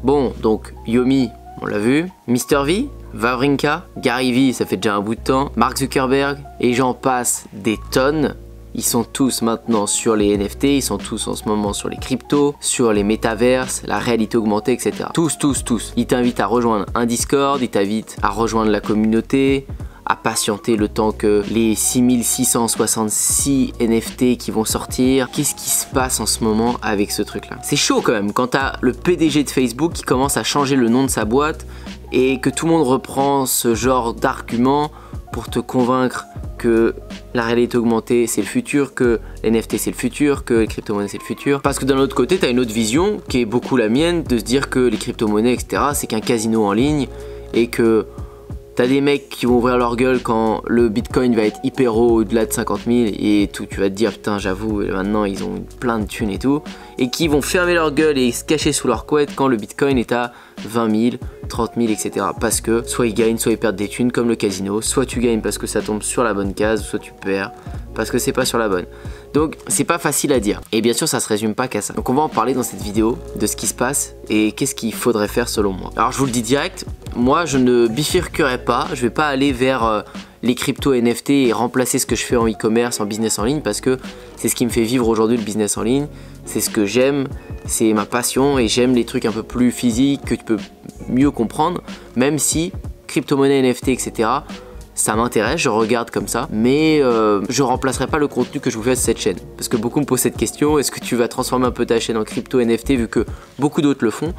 Bon, donc Yomi, on l'a vu, Mr V, Wawrinka, Gary Vee, ça fait déjà un bout de temps, Mark Zuckerberg, et j'en passe des tonnes. Ils sont tous maintenant sur les NFT, ils sont tous en ce moment sur les cryptos, sur les métaverses, la réalité augmentée, etc. Tous. Ils t'invitent à rejoindre un Discord, ils t'invitent à rejoindre la communauté, à patienter le temps que les 6666 NFT qui vont sortir. Qu'est-ce qui se passe en ce moment avec ce truc-là? C'est chaud quand même quand t'as le PDG de Facebook qui commence à changer le nom de sa boîte et que tout le monde reprend ce genre d'argument pour te convaincre que la réalité augmentée c'est le futur, que les NFT c'est le futur, que les crypto-monnaies c'est le futur. Parce que d'un autre côté, tu as une autre vision qui est beaucoup la mienne, de se dire que les crypto-monnaies, etc., c'est qu'un casino en ligne et que t'as des mecs qui vont ouvrir leur gueule quand le bitcoin va être hyper haut au-delà de 50 000 et tout, tu vas te dire putain j'avoue maintenant ils ont plein de thunes et tout, et qui vont fermer leur gueule et se cacher sous leur couette quand le bitcoin est à 20 000, 30 000, etc. Parce que soit ils gagnent, soit ils perdent des thunes comme le casino, soit tu gagnes parce que ça tombe sur la bonne case, soit tu perds parce que c'est pas sur la bonne. Donc c'est pas facile à dire. Et bien sûr ça se résume pas qu'à ça. Donc on va en parler dans cette vidéo de ce qui se passe et qu'est-ce qu'il faudrait faire selon moi. Alors je vous le dis direct, moi je ne bifurquerai pas, je vais pas aller vers les crypto NFT et remplacer ce que je fais en e-commerce, en business en ligne, parce que c'est ce qui me fait vivre aujourd'hui le business en ligne, c'est ce que j'aime, c'est ma passion et j'aime les trucs un peu plus physiques que tu peux mieux comprendre, même si crypto-monnaie, NFT, etc. ça m'intéresse, je regarde comme ça, mais je remplacerai pas le contenu que je vous fais sur cette chaîne. Parce que beaucoup me posent cette question, est-ce que tu vas transformer un peu ta chaîne en crypto NFT vu que beaucoup d'autres le font?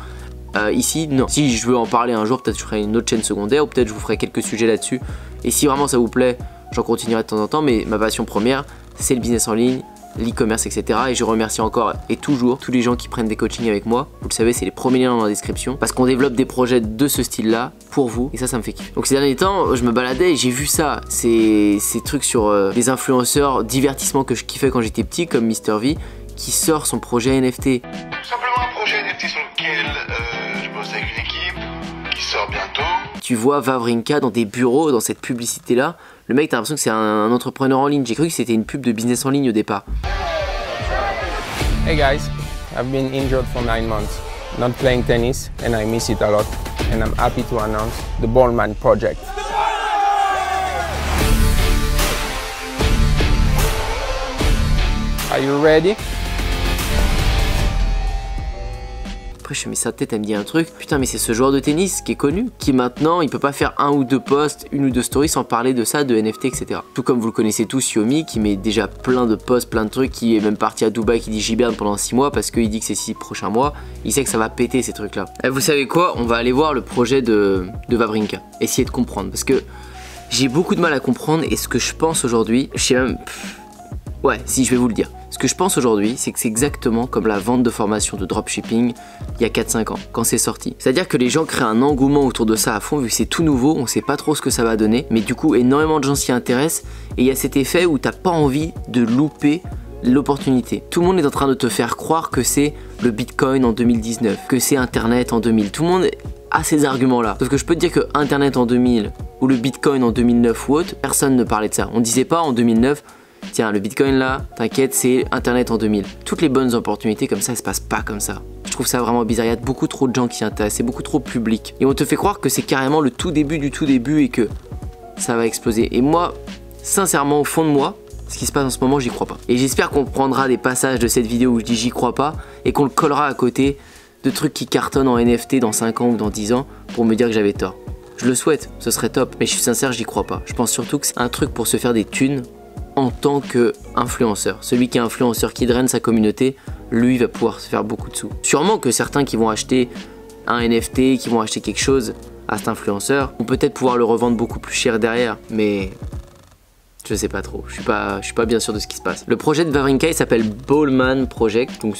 Ici, non. Si je veux en parler un jour, peut-être je ferai une autre chaîne secondaire ou peut-être je vous ferai quelques sujets là-dessus. Et si vraiment ça vous plaît, j'en continuerai de temps en temps, mais ma passion première, c'est le business en ligne, l'e-commerce, etc. Et je remercie encore et toujours tous les gens qui prennent des coachings avec moi. Vous le savez, c'est les premiers liens dans la description parce qu'on développe des projets de ce style-là pour vous et ça me fait kiffer. Donc ces derniers temps, je me baladais et j'ai vu ça, ces trucs sur des influenceurs divertissement que je kiffais quand j'étais petit, comme Mr V, qui sort son projet NFT. Tout simplement un projet NFT sur lequel je bosse avec une équipe qui sort bientôt. Tu vois Wawrinka dans des bureaux, dans cette publicité-là. Le mec, t'as l'impression que c'est un entrepreneur en ligne. J'ai cru que c'était une pub de business en ligne au départ. Hey guys, I've been injured for 9 months, not playing tennis, and I miss it a lot. And I'm happy to announce the Ballman Project. Are you ready? Après je me mets sa tête, elle me dit un truc, putain mais c'est ce joueur de tennis qui est connu, qui maintenant il peut pas faire un ou deux posts, une ou deux stories sans parler de ça, de NFT, etc. Tout comme vous le connaissez tous, Yomi, qui met déjà plein de posts, plein de trucs, qui est même parti à Dubaï, qui dit j'hiberne pendant 6 mois parce qu'il dit que ces 6 prochains mois, il sait que ça va péter ces trucs là. Et vous savez quoi, on va aller voir le projet de Wawrinka, essayer de comprendre, parce que j'ai beaucoup de mal à comprendre et ce que je pense aujourd'hui, je sais même... Ouais, si je vais vous le dire. Ce que je pense aujourd'hui, c'est que c'est exactement comme la vente de formation de dropshipping il y a 4-5 ans, quand c'est sorti. C'est-à-dire que les gens créent un engouement autour de ça à fond, vu que c'est tout nouveau, on sait pas trop ce que ça va donner, mais du coup, énormément de gens s'y intéressent, et il y a cet effet où t'as pas envie de louper l'opportunité. Tout le monde est en train de te faire croire que c'est le Bitcoin en 2019, que c'est Internet en 2000. Tout le monde a ces arguments-là. Parce que je peux te dire que Internet en 2000, ou le Bitcoin en 2009 ou autre, personne ne parlait de ça. On disait pas en 2009... Tiens, le Bitcoin là, t'inquiète, c'est Internet en 2000. Toutes les bonnes opportunités comme ça, elles se passent pas comme ça. Je trouve ça vraiment bizarre, il y a beaucoup trop de gens qui s'y intéressent, c'est beaucoup trop public. Et on te fait croire que c'est carrément le tout début du tout début et que ça va exploser. Et moi, sincèrement, au fond de moi, ce qui se passe en ce moment, j'y crois pas. Et j'espère qu'on prendra des passages de cette vidéo où je dis j'y crois pas et qu'on le collera à côté de trucs qui cartonnent en NFT dans 5 ans ou dans 10 ans pour me dire que j'avais tort. Je le souhaite, ce serait top, mais je suis sincère, j'y crois pas. Je pense surtout que c'est un truc pour se faire des thunes en tant qu'influenceur. Celui qui est influenceur, qui draine sa communauté, lui va pouvoir se faire beaucoup de sous. Sûrement que certains qui vont acheter un NFT, qui vont acheter quelque chose à cet influenceur, vont peut-être pouvoir le revendre beaucoup plus cher derrière, mais je sais pas trop, je suis pas bien sûr de ce qui se passe. Le projet de Wawrinka, il s'appelle Ballman Project, donc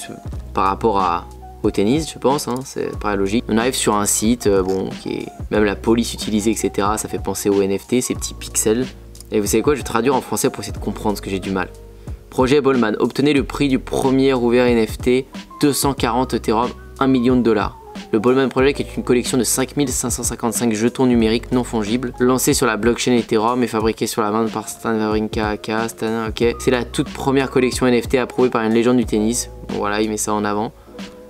par rapport au tennis, je pense, hein, c'est pas logique. On arrive sur un site, bon, qui est même la police utilisée, etc. Ça fait penser aux NFT, ces petits pixels. Et vous savez quoi, je vais traduire en français pour essayer de comprendre parce que j'ai du mal. Projet Ballman, obtenez le prix du premier ouvert NFT, 240 Ethereum, 1 million de dollars. Le Ballman Project est une collection de 5555 jetons numériques non fongibles, lancés sur la blockchain Ethereum et fabriqués sur la main par Stan Wawrinka, aka Stan, ok. C'est la toute première collection NFT approuvée par une légende du tennis. Bon, voilà, il met ça en avant.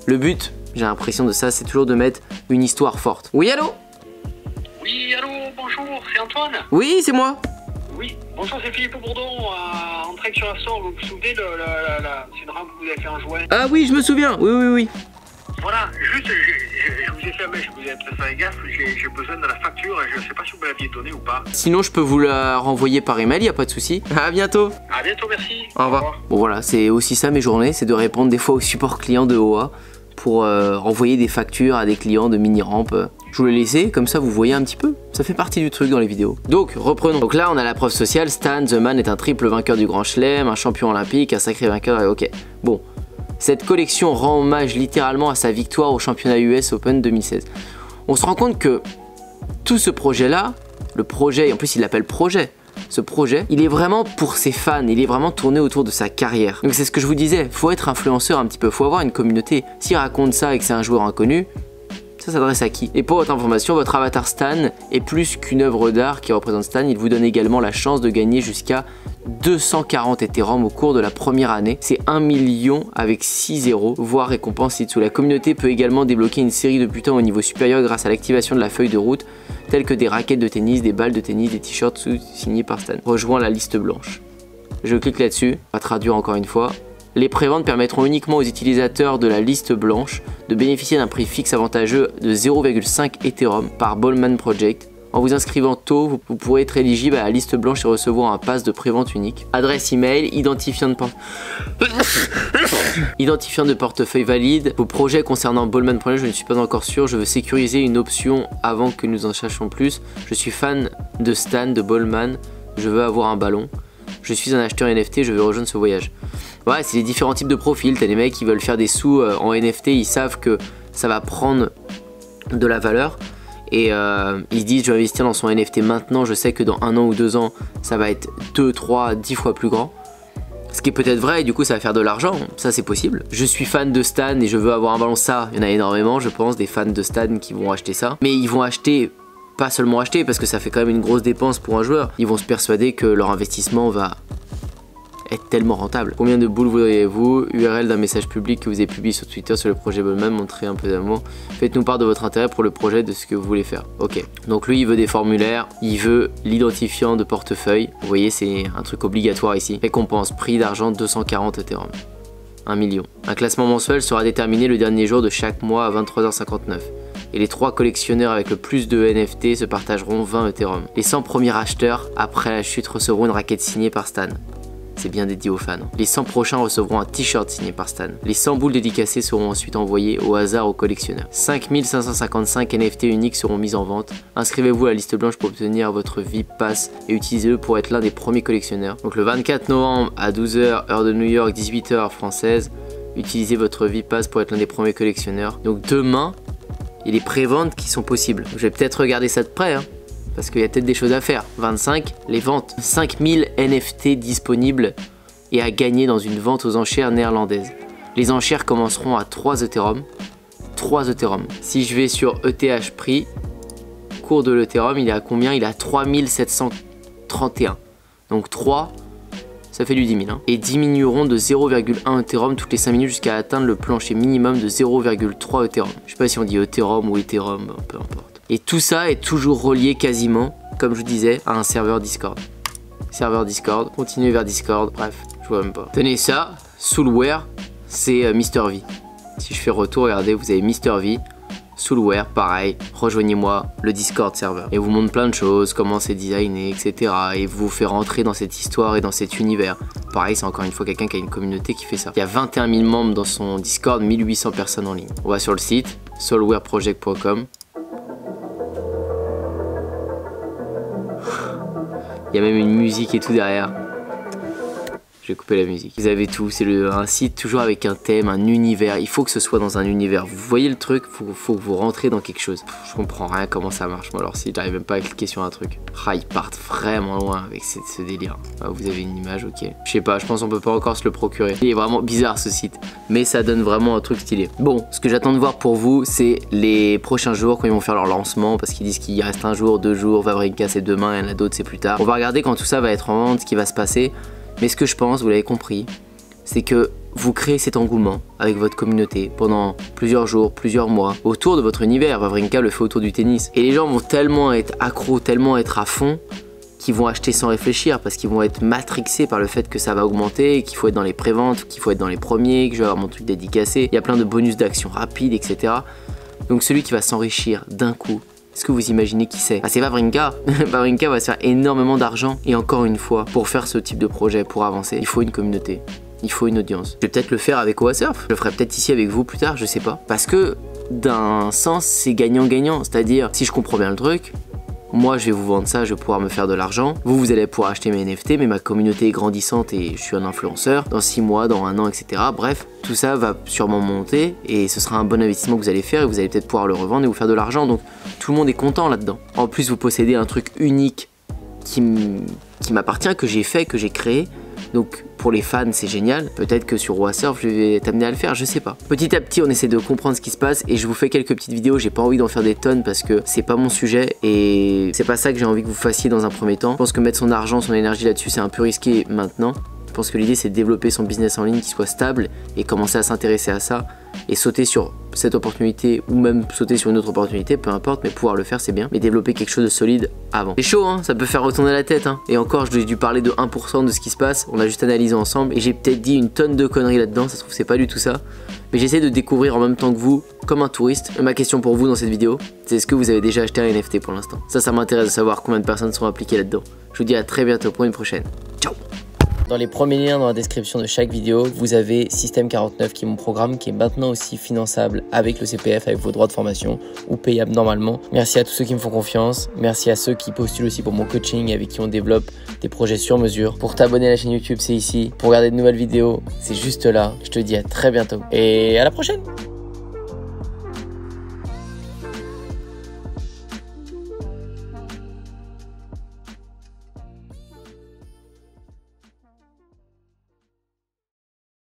Le but, j'ai l'impression de ça, c'est toujours de mettre une histoire forte. Oui, allô? Oui, allô, bonjour, c'est Antoine. Oui, c'est moi. Oui, bonjour, c'est Philippe Bourdon, en trek sur la Sorgue. Vous vous souvenez de c'est une rampe que vous avez fait en juin? Ah oui, je me souviens, oui. Voilà, juste, je vous ai fait un mail, je vous ai peut-être fait gaffe, j'ai besoin de la facture et je sais pas si vous me l'aviez donnée ou pas. Sinon, je peux vous la renvoyer par email, y a pas de souci. À bientôt. À bientôt, merci. Au revoir. Bon voilà, c'est aussi ça mes journées, c'est de répondre des fois au support client de OA pour envoyer des factures à des clients de mini-rampe. Je vous l'ai laissé, comme ça vous voyez un petit peu. Ça fait partie du truc dans les vidéos. Donc, reprenons. Donc là, on a la preuve sociale. Stan The Man est un triple vainqueur du Grand Chelem, un champion olympique, un sacré vainqueur. Ok, bon. Cette collection rend hommage littéralement à sa victoire au championnat US Open 2016. On se rend compte que tout ce projet-là, le projet, et en plus il l'appelle projet, ce projet, il est vraiment pour ses fans, il est vraiment tourné autour de sa carrière. Donc c'est ce que je vous disais, faut être influenceur un petit peu, faut avoir une communauté. S'il raconte ça et que c'est un joueur inconnu, ça s'adresse à qui? Et pour votre information, votre avatar Stan est plus qu'une œuvre d'art qui représente Stan, il vous donne également la chance de gagner jusqu'à 240 Ethereum au cours de la première année. C'est 1 million avec 6 zéros, voire récompense ci-dessous. La communauté peut également débloquer une série de butins au niveau supérieur grâce à l'activation de la feuille de route, telles que des raquettes de tennis, des balles de tennis, des t-shirts signés par Stan. Rejoins la liste blanche. Je clique là-dessus, on va traduire encore une fois. Les préventes permettront uniquement aux utilisateurs de la liste blanche de bénéficier d'un prix fixe avantageux de 0,5 Ethereum par Ballman Project. En vous inscrivant tôt, vous pourrez être éligible à la liste blanche et recevoir un pass de prévente unique. Adresse email, identifiant de portefeuille valide. Vos projets concernant Ballman Project, je ne suis pas encore sûr. Je veux sécuriser une option avant que nous en sachions plus. Je suis fan de Stan, de Ballman. Je veux avoir un ballon. Je suis un acheteur NFT, je veux rejoindre ce voyage. Ouais, c'est les différents types de profils. T'as des mecs qui veulent faire des sous en NFT, ils savent que ça va prendre de la valeur. Et ils se disent je vais investir dans son NFT maintenant, je sais que dans 1 an ou 2 ans ça va être 2, 3, 10 fois plus grand. Ce qui est peut-être vrai et du coup ça va faire de l'argent, ça c'est possible. Je suis fan de Stan et je veux avoir un ballon, ça, il y en a énormément je pense, des fans de Stan qui vont acheter ça. Mais ils vont acheter, pas seulement acheter parce que ça fait quand même une grosse dépense pour un joueur. Ils vont se persuader que leur investissement va être tellement rentable. Combien de boules voudriez-vous? URL d'un message public que vous avez publié sur Twitter sur le projet Ballman, montrez un peu d'amour. Faites-nous part de votre intérêt pour le projet, de ce que vous voulez faire. Ok, donc lui il veut des formulaires, il veut l'identifiant de portefeuille. Vous voyez c'est un truc obligatoire ici. Récompense, prix d'argent 240 Ethereum. 1 million. Un classement mensuel sera déterminé le dernier jour de chaque mois à 23h59. Et les 3 collectionneurs avec le plus de NFT se partageront 20 Ethereum. Les 100 premiers acheteurs après la chute recevront une raquette signée par Stan. C'est bien dédié aux fans. Les 100 prochains recevront un t-shirt signé par Stan. Les 100 boules dédicacées seront ensuite envoyées au hasard aux collectionneurs. 5555 NFT uniques seront mis en vente. Inscrivez-vous à la liste blanche pour obtenir votre VIP Pass et utilisez-le pour être l'un des premiers collectionneurs. Donc le 24 novembre à 12h heure de New York, 18h heure française, utilisez votre VIP Pass pour être l'un des premiers collectionneurs. Donc demain, il y a les préventes qui sont possibles. Je vais peut-être regarder ça de près, hein, parce qu'il y a peut-être des choses à faire. 25, les ventes. 5000 NFT disponibles et à gagner dans une vente aux enchères néerlandaises. Les enchères commenceront à 3 Ethereum. 3 Ethereum. Si je vais sur ETH prix, cours de l'Ethereum, il est à combien? Il est à 3731. Donc 3, ça fait du 10 000. Hein. Et diminueront de 0,1 Ethereum toutes les 5 minutes jusqu'à atteindre le plancher minimum de 0,3 Ethereum. Je sais pas si on dit Ethereum ou Ethereum, peu importe. Et tout ça est toujours relié quasiment, comme je vous disais, à un serveur Discord. Serveur Discord, continuez vers Discord, bref, je vois même pas. Tenez ça, Soulware, c'est Mr V. Si je fais retour, regardez, vous avez Mr V, Soulware, pareil, rejoignez-moi, le Discord serveur. Et vous montre plein de choses, comment c'est designé, etc. Et vous fait rentrer dans cette histoire et dans cet univers. Pareil, c'est encore une fois quelqu'un qui a une communauté qui fait ça. Il y a 21 000 membres dans son Discord, 1800 personnes en ligne. On va sur le site, soulwareproject.com. Il y a même une musique et tout derrière. Je vais couper la musique. Vous avez tout, c'est un site toujours avec un thème, un univers. Il faut que ce soit dans un univers. Vous voyez le truc, faut que vous rentrez dans quelque chose. Je comprends rien comment ça marche moi alors si j'arrive même pas à cliquer sur un truc. Ah, ils partent vraiment loin avec ce délire. Ah, vous avez une image, ok. Je sais pas, je pense qu'on peut pas encore se le procurer. Il est vraiment bizarre ce site, mais ça donne vraiment un truc stylé. Bon, ce que j'attends de voir pour vous, c'est les prochains jours quand ils vont faire leur lancement, parce qu'ils disent qu'il reste 1 jour, 2 jours, Vavrinka c'est demain, il y en a d'autres c'est plus tard. On va regarder quand tout ça va être en vente, ce qui va se passer. Mais ce que je pense, vous l'avez compris, c'est que vous créez cet engouement avec votre communauté pendant plusieurs jours, plusieurs mois, autour de votre univers. Wawrinka le fait autour du tennis. Et les gens vont tellement être accros, tellement être à fond, qu'ils vont acheter sans réfléchir parce qu'ils vont être matrixés par le fait que ça va augmenter, qu'il faut être dans les préventes, qu'il faut être dans les premiers, que je vais avoir mon truc dédicacé. Il y a plein de bonus d'action rapides, etc. Donc celui qui va s'enrichir d'un coup, est-ce que vous imaginez qui c'est? C'est Wawrinka. Wawrinka va se faire énormément d'argent. Et encore une fois, pour faire ce type de projet, pour avancer, il faut une communauté. Il faut une audience. Je vais peut-être le faire avec OASurf. Je le ferai peut-être ici avec vous plus tard, je sais pas. Parce que d'un sens, c'est gagnant-gagnant. C'est-à-dire, si je comprends bien le truc, moi je vais vous vendre ça, je vais pouvoir me faire de l'argent. Vous allez pouvoir acheter mes NFT, mais ma communauté est grandissante et je suis un influenceur. Dans 6 mois, dans 1 an, etc. Bref, tout ça va sûrement monter et ce sera un bon investissement que vous allez faire et vous allez peut-être pouvoir le revendre et vous faire de l'argent. Donc tout le monde est content là-dedans. En plus, vous possédez un truc unique qui m'appartient, que j'ai fait, que j'ai créé. Donc pour les fans c'est génial, peut-être que sur OASurf je vais t'amener à le faire, je sais pas. Petit à petit on essaie de comprendre ce qui se passe et je vous fais quelques petites vidéos, j'ai pas envie d'en faire des tonnes parce que c'est pas mon sujet et c'est pas ça que j'ai envie que vous fassiez dans un premier temps. Je pense que mettre son argent, son énergie là-dessus c'est un peu risqué maintenant. Je pense que l'idée c'est de développer son business en ligne qui soit stable et commencer à s'intéresser à ça et sauter sur cette opportunité ou même sauter sur une autre opportunité, peu importe, mais pouvoir le faire c'est bien, mais développer quelque chose de solide avant. C'est chaud hein, ça peut faire retourner la tête hein. Et encore je dû parler de 1% de ce qui se passe, on a juste analysé ensemble et j'ai peut-être dit une tonne de conneries là-dedans, ça se trouve c'est pas du tout ça. Mais j'essaie de découvrir en même temps que vous, comme un touriste. Ma question pour vous dans cette vidéo, c'est est-ce que vous avez déjà acheté un NFT pour l'instant? Ça m'intéresse de savoir combien de personnes sont impliquées là-dedans. Je vous dis à très bientôt pour une prochaine. Ciao. Dans les premiers liens dans la description de chaque vidéo, vous avez Système 49 qui est mon programme qui est maintenant aussi finançable avec le CPF, avec vos droits de formation ou payable normalement. Merci à tous ceux qui me font confiance. Merci à ceux qui postulent aussi pour mon coaching avec qui on développe des projets sur mesure. Pour t'abonner à la chaîne YouTube, c'est ici. Pour regarder de nouvelles vidéos, c'est juste là. Je te dis à très bientôt et à la prochaine.